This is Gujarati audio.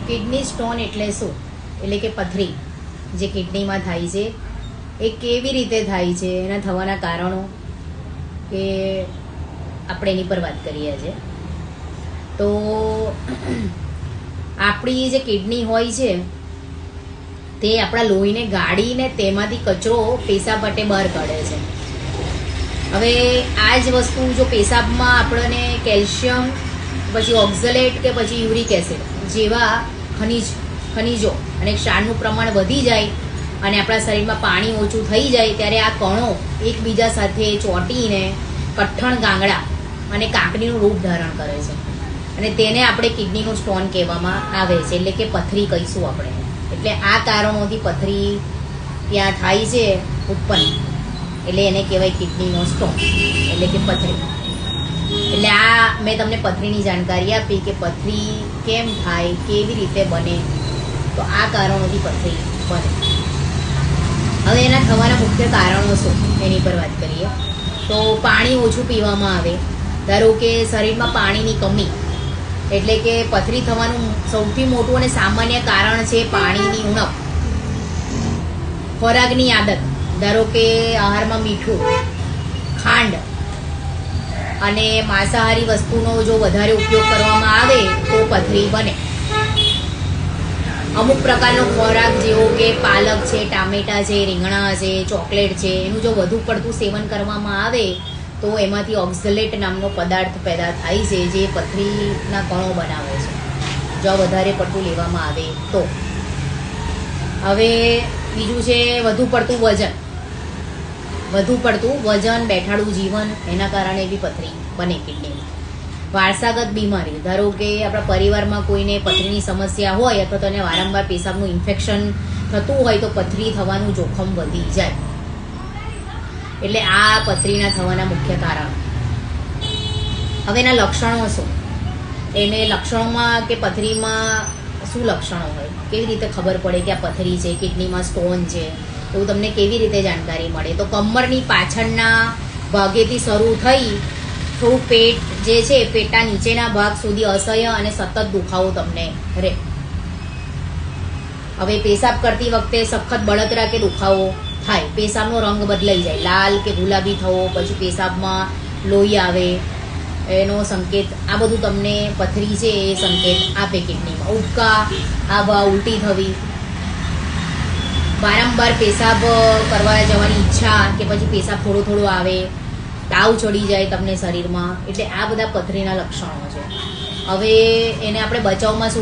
કિડની સ્ટોન એટલે શું? એટલે કે પથરી જે કિડનીમાં થાય છે એ કેવી રીતે થાય છે, એના થવાના કારણો કે આપણે એની પર વાત કરીએ છીએ. તો આપણી જે કિડની હોય છે તે આપણા લોહીને ગાળીને તેમાંથી કચરો પેશાબ માટે બહાર કાઢે છે. હવે આ જ વસ્તુ જો પેશાબમાં આપણને કેલ્શિયમ, પછી ઓક્ઝલેટ કે પછી યુરિક એસિડ જેવા ખનિજો અને ક્ષારનું પ્રમાણ વધી જાય અને આપણા શરીરમાં પાણી ઓછું થઈ જાય ત્યારે આ કણો એકબીજા સાથે ચોંટીને કઠણ ગાંગડા અને કાંકરીનું રૂપ ધારણ કરે છે અને તેને આપણે કિડનીનો સ્ટોન કહેવામાં આવે છે, એટલે કે પથરી કહીશું આપણે. એટલે આ કારણોથી પથરી ત્યાં થાય છે ઉત્પન્ન, એટલે એને કહેવાય કિડનીનો સ્ટોન એટલે કે પથરી. એટલે આ મેં તમને પથરીની જાણકારી આપી કે પથરી કેમ થાય, કેવી રીતે બને. તો આ કારણોથી પથરી બને. હવે એના થવાના મુખ્ય કારણો શું એની પર વાત કરીએ તો પાણી ઓછું પીવામાં આવે. ધારો કે શરીરમાં પાણીની કમી, એટલે કે પથરી થવાનું સૌથી મોટું અને સામાન્ય કારણ છે પાણીની ઉણપ. ખોરાકની આદત, ધારો કે આહારમાં મીઠું, ખાંડ અને માંસાહારી વસ્તુનો જો વધારે ઉપયોગ કરવામાં આવે તો પથરી બને. અમુક પ્રકારનો ખોરાક જેવો કે પાલક છે, ટામેટા છે, રીંગણા છે, ચોકલેટ છે, એનું જો વધુ પડતું સેવન કરવામાં આવે તો એમાંથી ઓક્ઝલેટ નામનો પદાર્થ પેદા થાય છે જે પથરીના કણો બનાવે છે, જો વધારે પડતું લેવામાં આવે તો. હવે બીજું છે વધુ પડતું વજન, બેઠાડું જીવન, એના કારણે બી પથરી બને કિડનીમાં. વારસાગત બીમારી, ધારો કે આપણા પરિવારમાં કોઈને પથરીની સમસ્યા હોય અથવા તો એને વારંવાર પેશાબનું ઇન્ફેક્શન થતું હોય તો પથરી થવાનું જોખમ વધી જાય. એટલે આ પથરીના થવાના મુખ્ય કારણ. હવે એના લક્ષણો શું? એને લક્ષણોમાં કે પથરીમાં શું લક્ષણો હોય, કેવી રીતે ખબર પડે કે આ પથરી છે, કિડનીમાં સ્ટોન છે, એવું તમને કેવી રીતે જાણકારી મળે? તો કમરની પાછળના ભાગેથી શરૂ થઈ થોડું પેટ જે છે, પેટના નીચેના ભાગ સુધી અસહ્ય અને સતત દુખાવો તમને રહે. હવે પેશાબ કરતી વખતે સખત બળતરા કે દુખાવો થાય, પેશાબનો રંગ બદલાઈ જાય, લાલ કે ગુલાબી થવો, પછી પેશાબમાં લોહી આવે, એનો સંકેત. આ બધું તમને પથરી છે એ સંકેત આપે કિડનીમાં. ઉબકા આવવા, ઉલટી થવી, વારંવાર પેશાબ કરવા જવાની ઈચ્છા કે પછી પેશાબ થોડો આવે, તાવ ચડી જાય તમને શરીરમાં, એટલે આ બધા પથરીના લક્ષણો છે. હવે એને આપણે બચાવમાં શું